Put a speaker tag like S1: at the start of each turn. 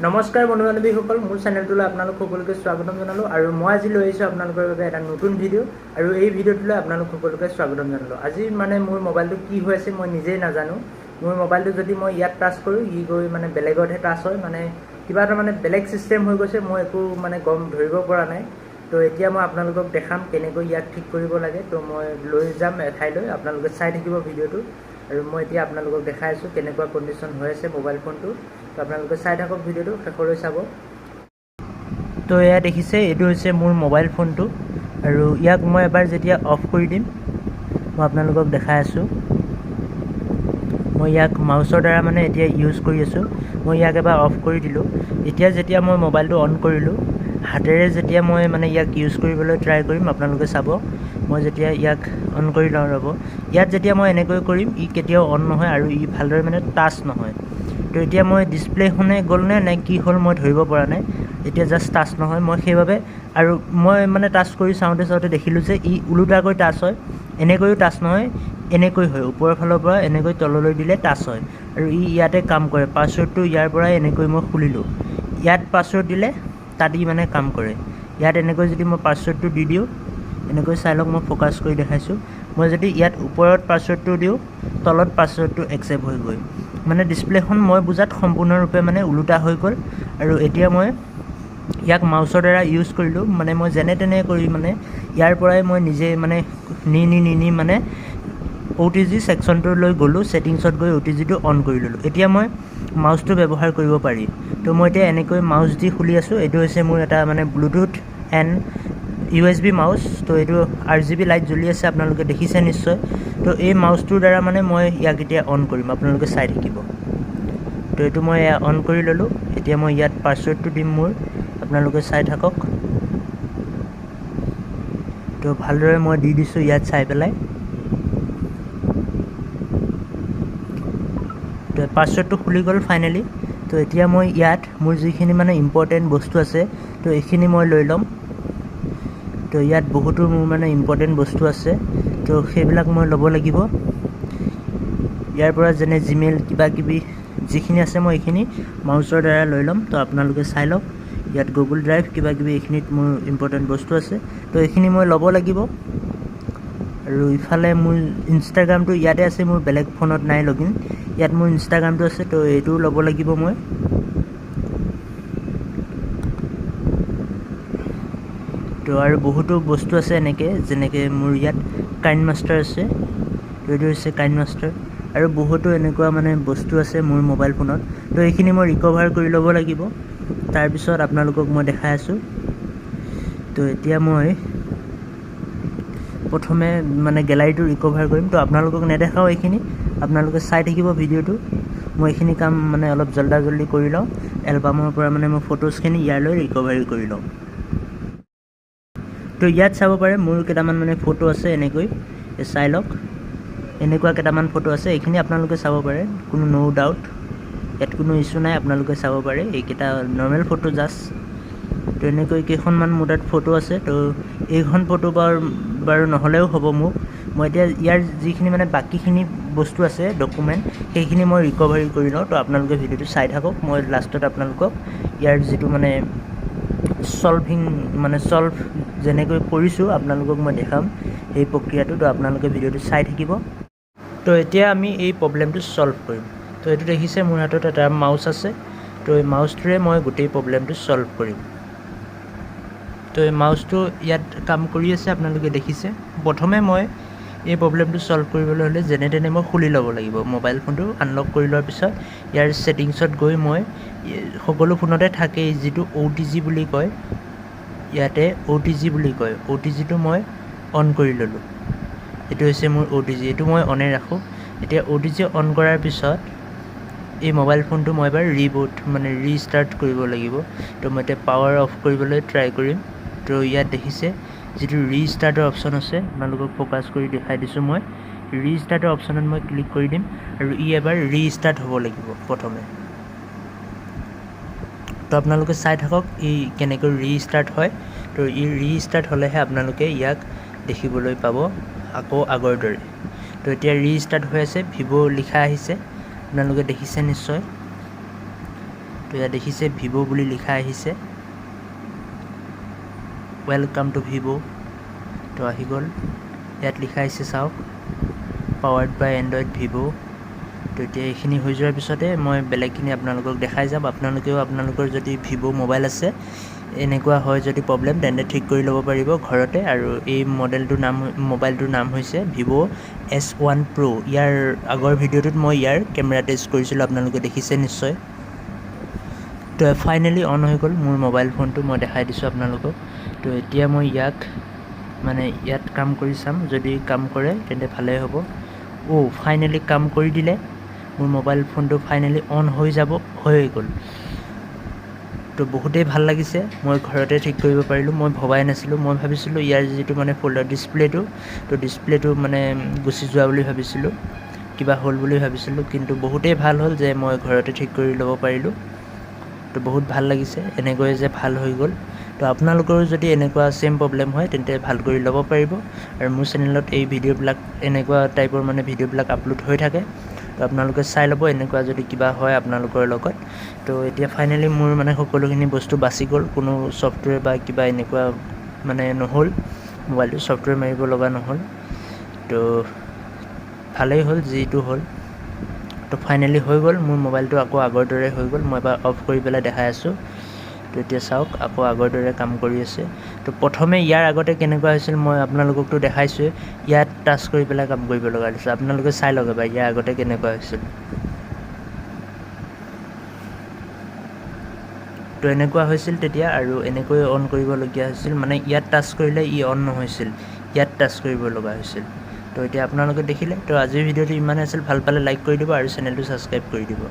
S1: নমস্কাৰ বন্ধু বান্ধৱীসকল, মোৰ চেনেলটোলৈ আপোনালোক সকলোকে স্বাগতম জনালোঁ আৰু মই আজি লৈ আহিছোঁ আপোনালোকৰ বাবে এটা নতুন ভিডিঅ' আৰু এই ভিডিঅ'টোলৈ আপোনালোক সকলোকে স্বাগতম জনালোঁ। আজি মোৰ মোবাইলটো কি হৈ আছে মই নিজেই নাজানো। মোৰ মোবাইলটো যদি মই ইয়াত টাচ কৰোঁ, ই গৈ বেলেগতহে টাচ হয়, কিবা এটা বেলেগ ছিষ্টেম হৈ গৈছে, মই একো গম ধৰিব পৰা নাই। তো এতিয়া মই আপোনালোকক দেখাম কেনেকৈ ইয়াক ঠিক কৰিব লাগে। তো মই লৈ যাম এঠাইলৈ, আপোনালোকে চাই থাকিব ভিডিঅ'টো আৰু মই এতিয়া আপোনালোকক দেখাই আছোঁ কেনেকুৱা কণ্ডিশ্যন হৈ আছে মোবাইল ফোনটো। তো আপোনালোকে চাই থাকক ভিডিঅ'টো, শেষলৈ চাব। তো এয়া দেখিছে, এইটো হৈছে মোৰ মোবাইল ফোনটো আৰু ইয়াক মই এবাৰ যেতিয়া অফ কৰি দিম, মই আপোনালোকক দেখাই আছোঁ। মই ইয়াক মাউচৰ দ্বাৰা এতিয়া ইউজ কৰি আছোঁ। মই ইয়াক এবাৰ অফ কৰি দিলোঁ। এতিয়া যেতিয়া মই মোবাইলটো অন কৰিলোঁ, হাতেৰে যেতিয়া মই ইয়াক ইউজ কৰিবলৈ ট্ৰাই কৰিম, আপোনালোকে চাব। মই যেতিয়া ইয়াক অন কৰি লওঁ, ৰ'ব। ইয়াত যেতিয়া মই এনেকৈ কৰিম, ই কেতিয়াও অন নহয় আৰু ই ভালদৰে টাচ নহয়। তো এতিয়া মই ডিছপ্লেখনে গ'লনে নে কি হ'ল মই ধৰিব পৰা নাই। এতিয়া জাষ্ট টাচ নহয়, মই সেইবাবে আৰু মই টাচ কৰি চাওঁতে দেখিলোঁ যে ই ওলোটাকৈ টাচ হয়। এনেকৈও টাচ নহয়, এনেকৈ হয়। ওপৰৰ ফালৰ পৰা এনেকৈ তললৈ দিলে টাচ হয় আৰু ই ইয়াতে কাম কৰে। পাছৱৰ্ডটো ইয়াৰ পৰাই এনেকৈ মই খুলিলোঁ। ইয়াত পাছৱৰ্ড দিলে তাত ই কাম কৰে। ইয়াত এনেকৈ যদি মই পাছৱৰ্ডটো দি দিওঁ, এনেকৈ চাই লওক, মই ফ'কাছ কৰি দেখাইছোঁ। মই যদি ইয়াত ওপৰত পাছৱৰ্ডটো দিওঁ, তলত পাছৱৰ্ডটো একচেপ্ট হৈ গৈ ডিছপ্লেখন মই বুজাত সম্পূৰ্ণৰূপে ওলোটা হৈ গ'ল। আৰু এতিয়া মই ইয়াক মাউচৰ দ্বাৰা ইউজ কৰিলোঁ। মই যেনে তেনে কৰি ইয়াৰ পৰাই মই নিজে নি OTG ছেকশ্যনটোলৈ গ'লোঁ। ছেটিংছত গৈ OTGটো অন কৰি ল'লোঁ। এতিয়া মই মাউচটো ব্যৱহাৰ কৰিব পাৰি। তো মই এতিয়া এনেকৈ মাউচ দি খুলি আছোঁ। এইটো হৈছে মোৰ এটা ব্লুটুথ এণ্ড USB মাউচ। তো এইটো RGB লাইট জ্বলি আছে, আপোনালোকে দেখিছে নিশ্চয়। তো এই মাউচটোৰ দ্বাৰা মই ইয়াক এতিয়া অন কৰিম, আপোনালোকে চাই থাকিব। তো এইটো মই অন কৰি ল'লোঁ। এতিয়া মই ইয়াত পাছৱৰ্ডটো দিম মোৰ, আপোনালোকে চাই থাকক। তো ভালদৰে মই দি দিছোঁ ইয়াত চাই পেলাই। তো পাছৱৰ্ডটো খুলি গ'ল ফাইনেলি। তো এতিয়া মই ইয়াত মোৰ যিখিনি ইম্পৰ্টেণ্ট বস্তু আছে, তো এইখিনি মই লৈ ল'ম। তো ইয়াত বহুতো মোৰ ইম্পৰ্টেণ্ট বস্তু আছে, তো সেইবিলাক মই ল'ব লাগিব। ইয়াৰ পৰা যেনে জিমেইল কিবা কিবি যিখিনি আছে, মই এইখিনি মাউচৰ দ্বাৰা লৈ ল'ম। তো আপোনালোকে চাই লওক, ইয়াত গুগল ড্ৰাইভ কিবা কিবি এইখিনিত মোৰ ইম্পৰ্টেণ্ট বস্তু আছে, তো এইখিনি মই ল'ব লাগিব। আৰু ইফালে মোৰ ইনষ্টাগ্ৰামটো ইয়াতে আছে, মোৰ বেলেগ ফোনত নাই লগিন। ইয়াত মোৰ ইনষ্টাগ্ৰামটো আছে, তো এইটোও ল'ব লাগিব মই। তো আৰু বহুতো বস্তু আছে এনেকৈ, যেনেকৈ মোৰ ইয়াত কাইন মাষ্টাৰ আছে। তো এইটো হৈছে কাইন মাষ্টাৰ আৰু বহুতো এনেকুৱা বস্তু আছে মোৰ মোবাইল ফোনত। তো এইখিনি মই ৰিকভাৰ কৰি ল'ব লাগিব। তাৰপিছত আপোনালোকক মই দেখাই আছোঁ। তো এতিয়া মই প্ৰথমে গেলাৰীটো ৰিকভাৰ কৰিম। তো আপোনালোকক নেদেখাওঁ এইখিনি, আপোনালোকে চাই থাকিব ভিডিঅ'টো। মই এইখিনি কাম অলপ জল্দি কৰি লওঁ। এলবামৰ পৰা মই ফটোজখিনি ইয়ালৈ ৰিকভাৰী কৰি লওঁ। তো ইয়াত চাব পাৰে মোৰ কেইটামান ফটো আছে এনেকৈ, চাই লওক। এনেকুৱা কেইটামান ফটো আছে, এইখিনি আপোনালোকে চাব পাৰে, কোনো ন' ডাউট, ইয়াত কোনো ইছ্যু নাই, আপোনালোকে চাব পাৰে। এইকেইটা নৰ্মেল ফটো জাষ্ট। তো এনেকৈ কেইখনমান মোৰ তাত ফটো আছে। তো এইখন ফটো বাৰু নহ'লেও হ'ব মোক। মই এতিয়া ইয়াৰ যিখিনি বাকীখিনি বস্তু আছে ডকুমেণ্ট, সেইখিনি মই ৰিকভাৰী কৰি লওঁ। তো আপোনালোকে ভিডিঅ'টো চাই থাকক। মই লাষ্টত আপোনালোকক ইয়াৰ যিটো ছল্ভ যেনেকৈ কৰিছোঁ আপোনালোকক মই দেখাম এই প্ৰক্ৰিয়াটো। তো আপোনালোকে ভিডিঅ'টো চাই থাকিব। তো এতিয়া আমি এই প্ৰব্লেমটো ছল্ভ কৰিম। তো এইটো দেখিছে, মোৰ হাতত এটা মাউচ আছে। তো এই মাউচটোৰে মই গোটেই প্ৰব্লেমটো ছল্ভ কৰিম। তো এই মাউচটো ইয়াত কাম কৰি আছে, আপোনালোকে দেখিছে। প্ৰথমে মই এই প্ৰব্লেমটো ছল্ভ কৰিবলৈ হ'লে যেনে তেনে মই খুলি ল'ব লাগিব মোবাইল ফোনটো। আনলক কৰি লোৱাৰ পিছত ইয়াৰ ছেটিংছত গৈ মই সকলো ফোনতে থাকে যিটো OTG বুলি কয়, ইয়াতে OTG বুলি কয়, OTGটো মই অন কৰি ল'লোঁ। এইটো হৈছে মোৰ OTG, এইটো মই অনে ৰাখোঁ। এতিয়া OTG অন কৰাৰ পিছত এই মোবাইল ফোনটো মই এবাৰ ৰিষ্টাৰ্ট কৰিব লাগিব। তো মই এতিয়া পাৱাৰ অফ কৰিবলৈ ট্ৰাই কৰিম। তো ইয়াত দেখিছে যিটো ৰিষ্টাৰ্টৰ অপশ্যন আছে, আপোনালোকক ফ'কাছ কৰি দেখাই দিছোঁ। মই ৰিষ্টাৰ্টৰ অপশ্যনত মই ক্লিক কৰি দিম আৰু ই এবাৰ ৰিষ্টাৰ্ট হ'ব লাগিব প্ৰথমে। তো আপোনালোকে চাই থাকক ই কেনেকৈ ৰিষ্টাৰ্ট হয়। তো ই ৰিষ্টাৰ্ট হ'লেহে আপোনালোকে ইয়াক দেখিবলৈ পাব আকৌ আগৰ দৰে। তো এতিয়া ৰিষ্টাৰ্ট হৈ আছে, ভিভ' লিখা আহিছে, আপোনালোকে দেখিছে নিশ্চয়। তো ইয়াত দেখিছে ভিভ' বুলি লিখা আহিছে ৱেলকাম টু ভিভ' তো আহি গ'ল ইয়াত লিখা আহিছে চাওক পাৱাৰ্ড বাই এণ্ড্ৰইড ভিভ' তো এতিয়া এইখিনি হৈ যোৱাৰ পিছতে মই বেলেগখিনি আপোনালোকক দেখাই যাম আপোনালোকেও আপোনালোকৰ যদি ভিভ' মোবাইল আছে এনেকুৱা হয় যদি প্ৰব্লেম তেন্তে ঠিক কৰি ল'ব পাৰিব ঘৰতে আৰু এই মোবাইলটোৰ নাম হৈছে ভিভ' S1 Pro ইয়াৰ আগৰ ভিডিঅ'টোত মই ইয়াৰ কেমেৰা টেষ্ট কৰিছিলোঁ আপোনালোকে দেখিছে নিশ্চয় তো ফাইনেলি অন হৈ গ'ল মোৰ মোবাইল ফোনটো মই দেখাই দিছোঁ আপোনালোকক তো এতিয়া মই ইয়াত কাম কৰি চাম যদি কাম কৰে তেন্তে ভালেই হ'ব ফাইনেলি কাম কৰি দিলে মোৰ মোবাইল ফোনটো ফাইনেলি অন হৈ গ'ল তো বহুতেই ভাল লাগিছে মই ঘৰতে ঠিক কৰিব পাৰিলোঁ মই ভবাই নাছিলোঁ মই ভাবিছিলোঁ ইয়াৰ যিটো ফ'ল্ডাৰ ডিছপ্লেটো গুচি যোৱা বুলি ভাবিছিলোঁ কিবা হ'ল বুলি ভাবিছিলোঁ কিন্তু বহুতেই ভাল হ'ল যে মই ঘৰতে ঠিক কৰি ল'ব পাৰিলোঁ তো বহুত ভাল লাগিছে এনেকৈ যে ভাল হৈ গ'ল তো আপোনালোকৰো যদি এনেকুৱা সেম প্ৰব্লেম হয় তেন্তে ভাল কৰি ল'ব পাৰিব আৰু মোৰ চেনেলত এই ভিডিঅ'বিলাক এনেকুৱা টাইপৰ ভিডিঅ'বিলাক আপলোড হৈ থাকে তো আপোনালোকে চাই ল'ব এনেকুৱা যদি কিবা হয় আপোনালোকৰ লগত তো এতিয়া ফাইনেলি মোৰ সকলোখিনি বস্তু বাচি গ'ল কোনো ছফ্টৱেৰ বা কিবা এনেকুৱা নহ'ল মোবাইলটো ছফ্টৱেৰ মাৰিব লগা নহ'ল তো ভালেই হ'ল যিটো হ'ল তো ফাইনেলি হৈ গ'ল মোৰ মোবাইলটো আকৌ আগৰ দৰে হৈ গ'ল মই এবাৰ অফ কৰি পেলাই দেখাই আছোঁ তো এতিয়া চাওক আকৌ আগৰ দৰে কাম কৰি আছে তো প্ৰথমে ইয়াৰ আগতে কেনেকুৱা হৈছিল মই আপোনালোককতো দেখাইছোঁৱে ইয়াত টাচ কৰি পেলাই কাম কৰিব লগা হৈছে আপোনালোকে চাই লওক এবাৰ ইয়াৰ আগতে কেনেকুৱা হৈছিল তো এনেকুৱা হৈছিল তেতিয়া আৰু এনেকৈ অন কৰিবলগীয়া হৈছিল ইয়াত টাচ কৰিলে ই অন নহৈছিল ইয়াত টাচ কৰিব লগা হৈছিল তো এতিয়া আপোনালোকে দেখিলে তো আজিৰ ভিডিঅ'টো ইমানেই আছিল ভাল পালে লাইক কৰি দিব আৰু চেনেলটো ছাবস্ক্ৰাইব কৰি দিব